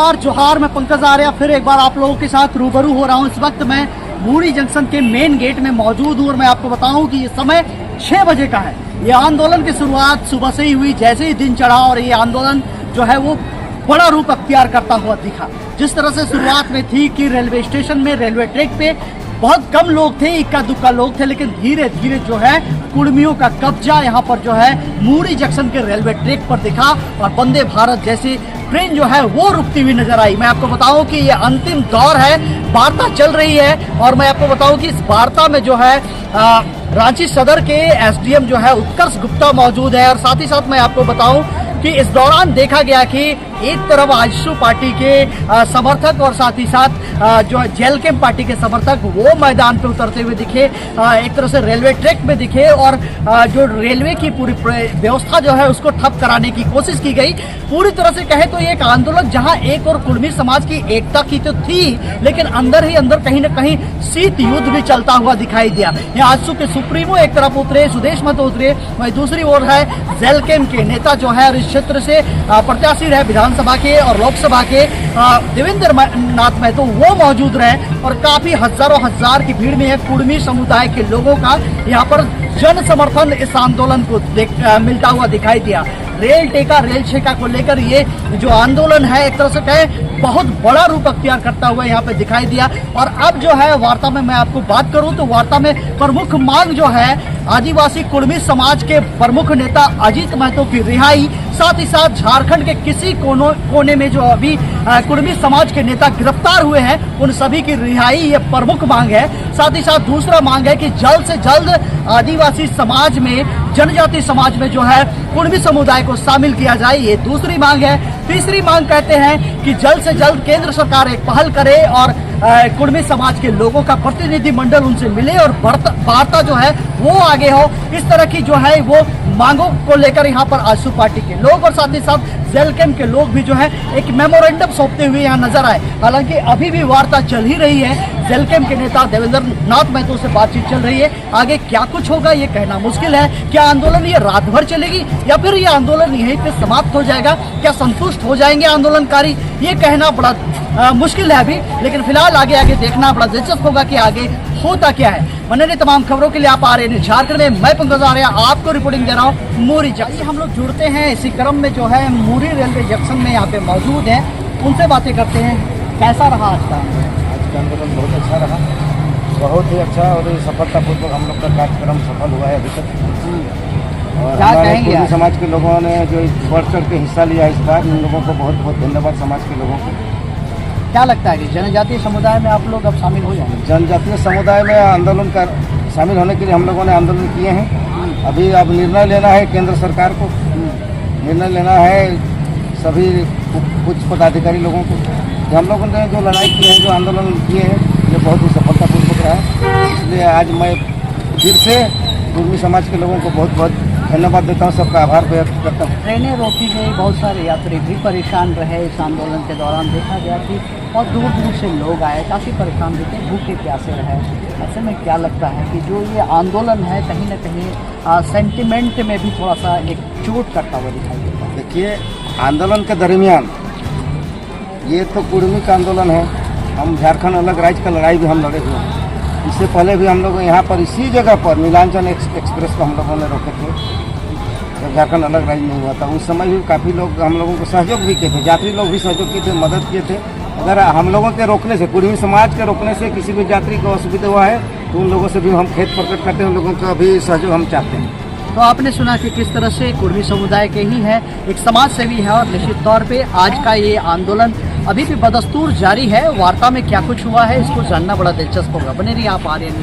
नमस्कार जोहार, मैं पंकज आर्या फिर एक बार आप लोगों के साथ रूबरू हो रहा हूं। इस वक्त मैं मूरी जंक्शन के मेन गेट में मौजूद हूं और मैं आपको बताऊं कि ये समय 6 बजे का है। ये आंदोलन की शुरुआत सुबह से ही हुई, जैसे ही दिन चढ़ा और ये आंदोलन जो है वो बड़ा रूप अख्तियार करता हुआ दिखा। जिस तरह से शुरुआत में थी कि रेलवे स्टेशन में, रेलवे ट्रैक पे बहुत कम लोग थे, इक्का दुक्का लोग थे, लेकिन धीरे धीरे जो है कुर्मियों का कब्जा यहाँ पर जो है मूरी जंक्शन के रेलवे ट्रैक पर दिखा और वंदे भारत जैसी ट्रेन जो है वो रुकती हुई नजर आई। मैं आपको बताऊं कि ये अंतिम दौर है, वार्ता चल रही है और मैं आपको बताऊं कि इस वार्ता में जो है रांची सदर के एसडीएम जो है उत्कर्ष गुप्ता मौजूद है और साथ ही साथ मैं आपको बताऊं कि इस दौरान देखा गया कि एक तरफ आजसू पार्टी के समर्थक और साथ ही साथ जो जेल कैंप पार्टी के समर्थक वो मैदान पे उतरते हुए दिखे, एक तरह से रेलवे ट्रैक में दिखे और जो रेलवे की पूरी व्यवस्था जो है उसको ठप कराने की कोशिश की गई। पूरी तरह से कहे तो ये एक आंदोलन जहां एक और कुर्मी समाज की एकता की तो थी, लेकिन अंदर ही अंदर कहीं न कहीं शीत युद्ध भी चलता हुआ दिखाई दिया। यहाँ आजसू के सुप्रीमो एक तरफ उतरे, सुदेश महतो उतरे, वहीं दूसरी ओर है जेल कैंप के नेता जो है इस क्षेत्र से प्रत्याशी रहे विधानसभा के और लोकसभा के देवेंद्र नाथ महतो वो मौजूद रहे और काफी हजारों हजार की भीड़ में है कुर्मी समुदाय के लोगों का यहाँ पर जन समर्थन इस आंदोलन को मिलता हुआ दिखाई दिया। रेल छेका को लेकर ये जो आंदोलन है एक तरह से कहे बहुत बड़ा रूप अख्तियार करता हुआ यहाँ पे दिखाई दिया। और अब जो है वार्ता में मैं आपको बात करूं तो वार्ता में प्रमुख मांग जो है आदिवासी कुर्मी समाज के प्रमुख नेता अजीत महतो की रिहाई, साथ ही साथ झारखंड के किसी कोने में जो अभी कुर्मी समाज के नेता गिरफ्तार हुए हैं उन सभी की रिहाई ये प्रमुख मांग है। साथ ही साथ दूसरा मांग है कि जल्द से जल्द आदिवासी समाज में, जनजाति समाज में जो है कुर्मी समुदाय को शामिल किया जाए, ये दूसरी मांग है। तीसरी मांग कहते हैं कि जल्द से जल्द केंद्र सरकार एक पहल करे और कुर्मी समाज के लोगों का प्रतिनिधि मंडल उनसे मिले और वार्ता जो है वो आगे हो। इस तरह की जो है वो मांगों को लेकर यहाँ पर आजसू पार्टी के लोग और साथ ही साथ जेल कैंप के लोग भी जो है एक मेमोरेंडम सौंपते हुए यहाँ नजर आए। हालांकि अभी भी वार्ता चल ही रही है, जेल कैंप के नेता देवेंद्र नाथ महतो से बातचीत चल रही है। आगे क्या कुछ होगा ये कहना मुश्किल है। क्या आंदोलन ये रात भर चलेगी या फिर ये आंदोलन यहीं पे समाप्त हो जाएगा? क्या संतुष्ट हो जाएंगे आंदोलनकारी? ये कहना बड़ा मुश्किल है अभी, लेकिन फिलहाल आगे देखना बड़ा दिलचस्प होगा कि आगे होता क्या है। बने रहिए तमाम खबरों के लिए आप आ रहे हैं झारखंड में। मैं पंकज आर्या आपको रिपोर्टिंग दे रहा हूँ मूरी जंक्शन। हम लोग जुड़ते हैं इसी क्रम में जो है मूरी रेलवे जंक्शन में यहाँ पे मौजूद हैं, उनसे बातें करते हैं। कैसा रहा आज का आंदोलन? बहुत अच्छा रहा, बहुत ही अच्छा और सफलतापूर्वक हम लोग का कार्यक्रम सफल हुआ है अभी तक। और क्या कहेंगे कुर्मी समाज के लोगों ने जो बढ़ चढ़ के हिस्सा लिया इस बार, उन लोगों को बहुत बहुत धन्यवाद समाज के लोगों को। क्या लगता है कि जनजातीय समुदाय में आप लोग अब शामिल हो जाएंगे? जनजातीय समुदाय में आंदोलन का शामिल होने के लिए हम लोगों ने आंदोलन किए हैं। अभी अब निर्णय लेना है केंद्र सरकार को, निर्णय लेना है सभी उच्च पदाधिकारी लोगों को। हम लोगों ने जो लड़ाई की है, जो आंदोलन किए हैं, ये बहुत ही सफलतापूर्वक रहा है। इसलिए आज मैं फिर से कुर्मी समाज के लोगों को बहुत बहुत धन्यवाद देता हूँ, सबका आभार व्यक्त करता हूँ। ट्रेनें रोकी गई, बहुत सारे यात्री भी परेशान रहे इस आंदोलन के दौरान। देखा गया कि बहुत दूर दूर से लोग आए, काफ़ी परेशान भी थे, भूखे प्यासे रहे। ऐसे में क्या लगता है कि जो ये आंदोलन है कहीं ना कहीं सेंटिमेंट में भी थोड़ा सा एक चोट करता हुआ दिखाई देता है? देखिए, आंदोलन के दरमियान ये तो कुर्मी का आंदोलन है, हम झारखंड अलग राज्य का लड़ाई भी हम लड़े हुए हैं। इससे पहले भी हम लोग यहाँ पर इसी जगह पर नीलांचल एक्सप्रेस को हम लोगों ने रोके थे जब झारखंड अलग राज्य नहीं हुआ था। उस समय भी काफ़ी लोग हम लोगों को सहयोग भी किए थे, यात्री लोग भी सहयोग किए थे, मदद किए थे। अगर हम लोगों के रोकने से, कुर्मी समाज के रोकने से किसी भी यात्री को असुविधा हुआ है तो उन लोगों से भी हम खेद प्रकट करते हैं, उन लोगों का भी सहयोग हम चाहते हैं। तो आपने सुना कि किस तरह से कुर्मी समुदाय के ही है, एक समाज सेवी है और निश्चित तौर पे आज का ये आंदोलन अभी भी बदस्तूर जारी है। वार्ता में क्या कुछ हुआ है इसको जानना बड़ा दिलचस्प होगा। बने रहिए आप आ रहे हैं।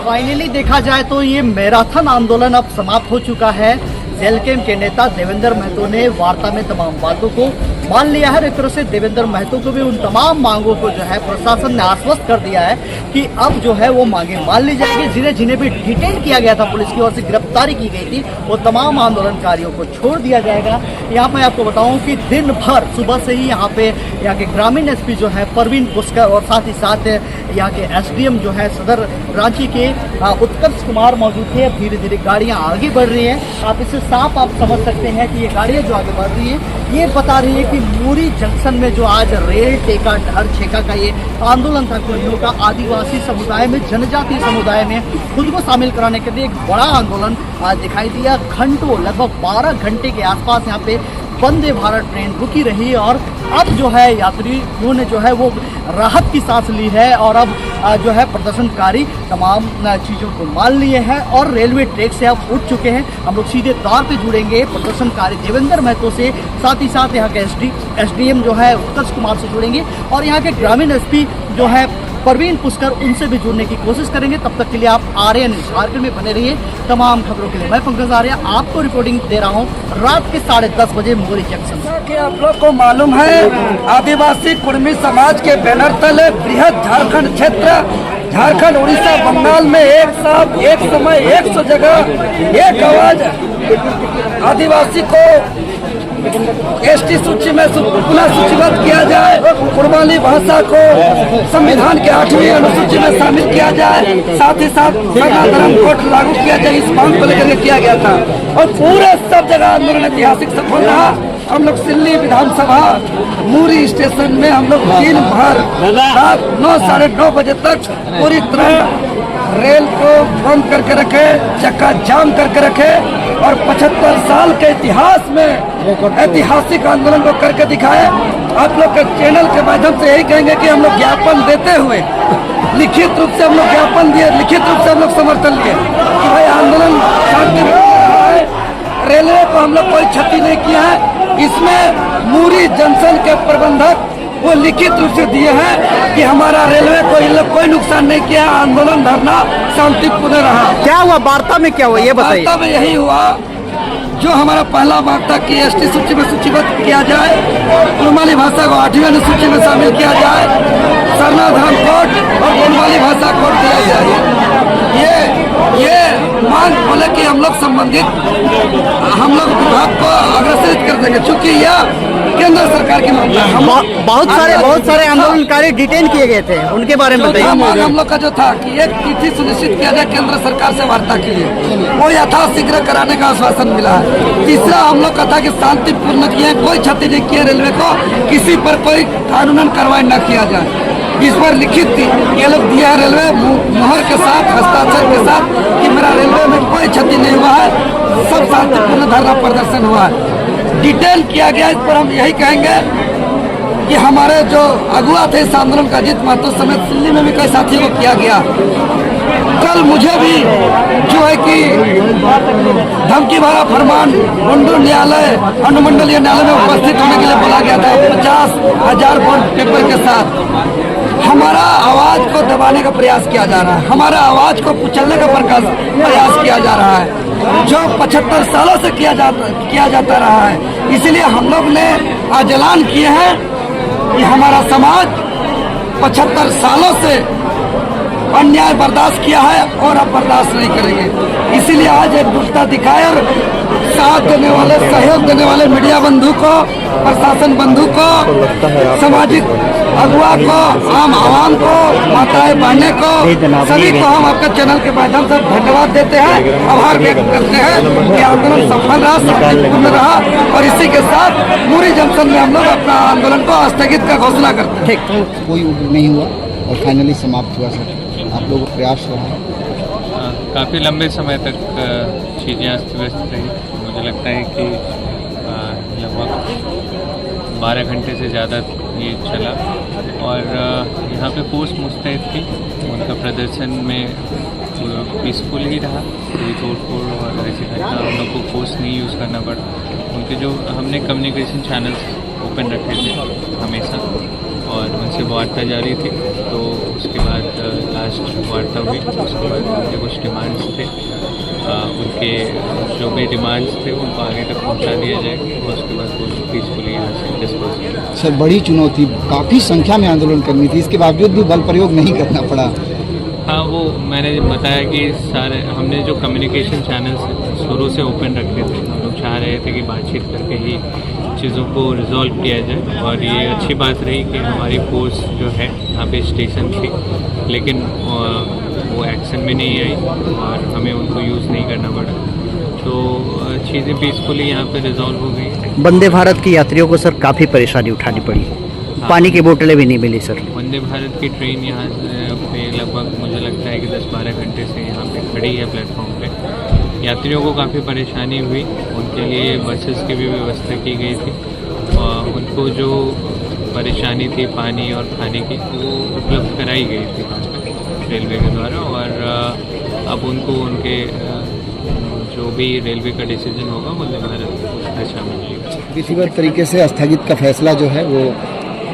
फाइनली देखा जाए तो ये मैराथन आंदोलन अब समाप्त हो चुका है। जेल कैंप के नेता देवेंद्र महतो ने वार्ता में तमाम बातों को मान लिया है। एक तरह से देवेंद्र महतो को भी उन तमाम मांगों को जो है प्रशासन ने आश्वस्त कर दिया है कि अब जो है वो मांगे मान ली जाएगी। जिन्हें जिन्हें भी डिटेन किया गया था, पुलिस की ओर से गिरफ्तारी की गई थी, वो तमाम आंदोलनकारियों को छोड़ दिया जाएगा। यहाँ पे आपको बताऊं कि दिन भर सुबह से ही यहाँ के ग्रामीण एसपी जो है परवीन पुष्कर और साथ ही साथ यहाँ के एसडीएम जो है सदर रांची के उत्कर्ष कुमार मौजूद थे। अब धीरे धीरे गाड़ियाँ आगे बढ़ रही हैं। आप इससे साफ आप समझ सकते हैं कि ये गाड़ियाँ जो आगे बढ़ रही है ये बता रही है कि मूरी जंक्शन में जो आज रेल टेका ढहर छेका का ये आंदोलन था कुर्मियों का, आदिवासी समुदाय में, जनजातीय समुदाय में खुद को शामिल कराने के लिए एक बड़ा आंदोलन आज दिखाई दिया। घंटों, लगभग 12 घंटे के आसपास यहाँ पे वंदे भारत ट्रेन रुकी रही और अब जो है यात्रियों ने जो है वो राहत की सांस ली है और अब जो है प्रदर्शनकारी तमाम चीज़ों को मान लिए हैं और रेलवे ट्रैक से अब उठ चुके हैं। हम लोग सीधे तौर पे जुड़ेंगे प्रदर्शनकारी देवेंद्र महतो से, साथ ही साथ यहाँ के एसडीएम जो है उत्कर्ष कुमार से जुड़ेंगे और यहाँ के ग्रामीण एसपी जो है परवीन पुष्कर, उनसे भी जुड़ने की कोशिश करेंगे। तब तक के लिए आप आर्यन झारखंड में बने रहिए। तमाम खबरों के लिए मैं पंकज आर्य आपको रिपोर्टिंग दे रहा हूँ रात के 10:30 बजे मोरी जंक्शन। कि आप लोग को मालूम है आदिवासी कुर्मी समाज के बैनर तले बृहद झारखंड क्षेत्र, झारखंड, उड़ीसा, बंगाल में एक साथ एक समय 100 जगह एक आवाज आदिवासी को एसटी सूची में पुनः सूचीबद्ध किया जाए, कुर्बानी भाषा को संविधान के 8वीं अनुसूची में शामिल किया जाए, साथ ही साथ धर्म कोड लागू किया जाए, इस मांग को लेकर किया गया था और पूरे सब जगह आंदोलन ऐतिहासिक सफल रहा। हम लोग सिल्ली विधानसभा मूरी स्टेशन में हम लोग दिन भर रात 9 साढ़े 9 बजे तक पूरी तरह रेल को बंद करके रखे, चक्का जाम करके रखे और 75 साल के इतिहास में ऐतिहासिक आंदोलन को करके दिखाए। आप लोग के चैनल के माध्यम से यही कहेंगे कि हम लोग ज्ञापन देते हुए लिखित रूप से हम लोग ज्ञापन दिए, लिखित रूप से हम लोग समर्थन लिए कि भाई आंदोलन शांति है, रेलवे को हम लोग कोई क्षति नहीं किया है। इसमें मूरी जंक्शन के प्रबंधक वो लिखित रूप से दिए हैं कि हमारा रेलवे को इन लोग कोई नुकसान नहीं किया, आंदोलन धरना शांतिपूर्ण रहा। क्या हुआ वार्ता में, क्या हुआ ये बताइए। वार्ता में यही हुआ जो हमारा पहला वार्ता की एसटी सूची में सूचीबद्ध किया जाए, कुर्माली भाषा को 8वीं अनुसूची में शामिल किया जाए, सरना धर्म कोड और कुर्माली भाषा कोड दिया जाए। ये मांग बोले कि हम लोग संबंधित हम लोग विभाग को अग्रसरित कर देंगे, चूँकि यह केंद्र सरकार की मांग है। बहुत सारे आंदोलनकारी डिटेन किए गए थे, उनके बारे में बताइए। हम लोग का जो था कि एक तिथि सुनिश्चित किया जाए केंद्र सरकार से वार्ता के लिए, वो यथाशीघ्र कराने का आश्वासन मिला है। तीसरा हम लोग का था कि शांतिपूर्ण किए, कोई क्षति नहीं किए, रेलवे को किसी पर कोई कानूनन कार्रवाई न किया जाए, इस पर लिखित ये लोग दिया है रेलवे मुहर के साथ, हस्ताक्षर के साथ कि मेरा रेलवे में कोई क्षति नहीं हुआ है, सब शांतिपूर्ण धरना प्रदर्शन हुआ है। डिटेल किया गया, इस पर हम यही कहेंगे कि हमारे जो अगुआ थे इस आंदोलन का, अजीत महतो समेत दिल्ली में भी कई साथियों को किया गया। कल मुझे भी जो है कि धमकी भरा फरमान मुंडू न्यायालय, अनुमंडलीय न्यायालय में उपस्थित होने के लिए बोला गया था 50,000 बॉन्ड पेपर के साथ। हमारा आवाज को दबाने का प्रयास किया जा रहा है, हमारा आवाज को कुचलने का प्रयास किया जा रहा है, जो 75 सालों से किया जाता रहा है। इसलिए हम लोग ने आज ऐलान किए हैं कि हमारा समाज 75 सालों से अन्याय बर्दाश्त किया है और अब बर्दाश्त नहीं करेंगे। इसीलिए आज एकजुटता दिखाए और साथ देने वाले, सहयोग देने वाले मीडिया बंधु को, प्रशासन बंधु को, सामाजिक अगुआ को, आम आवाम को, माताएं बहनें को, सभी को हम आपके चैनल के माध्यम से धन्यवाद देते हैं, आभार व्यक्त करते हैं कि आंदोलन सफल रहा, शांतिपूर्ण रहा और इसी के साथ मूरी जंक्शन में हम लोग अपना आंदोलन को स्थगित का घोषणा करते हैं। कोई नहीं हुआ और फाइनली समाप्त हुआ सर, आप लोगों का प्रयास रहा। काफ़ी लंबे समय तक चीज़ें अस्त व्यस्त रही। मुझे लगता है कि लगभग 12 घंटे से ज़्यादा ये चला और यहाँ पे फोर्स मुस्तैद थी। उनका प्रदर्शन में पीसफुल ही रहा, कोई तोड़फोड़ और ऐसी घटना हम लोग को फोर्स नहीं यूज़ करना पड़ा। उनके जो हमने कम्युनिकेशन चैनल्स ओपन रखे थे हमेशा और उनसे वार्ता जारी थी। तो उसके बाद लास्ट वार्ता हुई, उसके बाद उनके कुछ डिमांड्स थे, उनके जो भी डिमांड्स थे उनको आगे तक पहुंचा दिया जाएगा और उसके बाद वो पीसफुली यहाँ से डिस्पोज किया। सर बड़ी चुनौती, काफ़ी संख्या में आंदोलन करनी थी, इसके बावजूद भी बल प्रयोग नहीं करना पड़ा। हाँ, वो मैंने बताया कि सारे हमने जो कम्युनिकेशन चैनल्स शुरू से ओपन रखे थे, हम लोग चाह रहे थे कि बातचीत करके ही चीज़ों को रिजॉल्व किया जाए, और ये अच्छी बात रही कि हमारी फोर्स जो है यहाँ पे स्टेशन थी, लेकिन वो एक्शन में नहीं आई और हमें उनको यूज़ नहीं करना पड़ा, तो चीज़ें पीसफुली यहाँ पे रिजॉल्व हो गई। वंदे भारत के यात्रियों को सर काफ़ी परेशानी उठानी पड़ी, पानी की बोतलें भी नहीं मिली सर। वंदे भारत की ट्रेन यहाँ पे लगभग मुझे लगता है कि 10-12 घंटे से यहाँ पे खड़ी है प्लेटफॉर्म पे। यात्रियों को काफ़ी परेशानी हुई, उनके लिए बसेस की भी व्यवस्था की गई थी, और उनको जो परेशानी थी पानी और खाने की वो उपलब्ध कराई गई थी वहाँ पे रेलवे के द्वारा, और अब उनको उनके जो भी रेलवे का डिसीजन होगा वंदे भारत उसमें शामिल होगा। विधिवत तरीके से स्थगित का फैसला जो है वो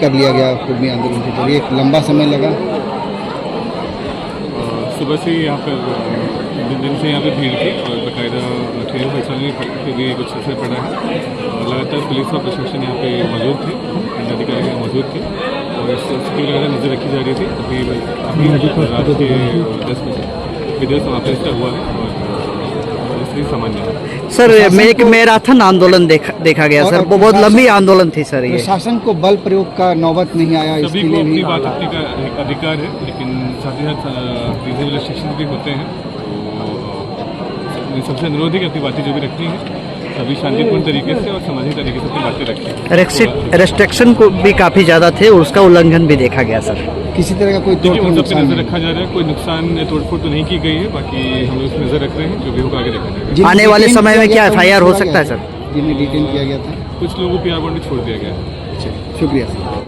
कर लिया गया कुर्मी आंदोलन के जरिए, एक लंबा समय लगा। सुबह से यहाँ पर दिन से यहाँ पे भीड़ थी और बाकायदा ट्रेन परिचालन के भी कुछ असर पड़ा है। लगातार पुलिस और प्रशासन यहाँ पे मौजूद थे, दंडाधिकारी यहाँ मौजूद थे, और इस स्थिति की लगातार नज़र रखी जा रही थी। अभी रात के 10 बजे विजय समापन इसका हुआ है और स्थिति सामान्य है। सर एक मैराथन आंदोलन देखा गया सर, वो बहुत लंबी आंदोलन थी सर। ये प्रशासन को बल प्रयोग का नौबत नहीं आया, सभी इसके को लिए अपनी भी बात रखने का एक अधिकार है, लेकिन साथ ही साथ रीजनेबल रिस्ट्रिक्शन भी होते हैं, तो सबसे अनुरोध है कि अपनी बातें जो भी रखनी है सभी शांतिपूर्ण तरीके से और सामाजिक तरीके से अपनी बातें रखें। रेस्ट्रिक्शन को भी काफ़ी ज़्यादा थे और उसका उल्लंघन भी देखा गया सर। किसी तरह का कोई देखिए उन सब पे नजर रखा जा रहा है, कोई नुकसान या तोड़फोड़ तो नहीं की गई है, बाकी हम लोग इस पर नजर रख रहे हैं, जो भी होगा आगे देखा जाएगा। आने वाले समय में क्या FIR हो सकता है सर? जिन्हें डिटेन किया गया था, कुछ लोगों को PR बॉन्ड में छोड़ दिया गया है। शुक्रिया सर।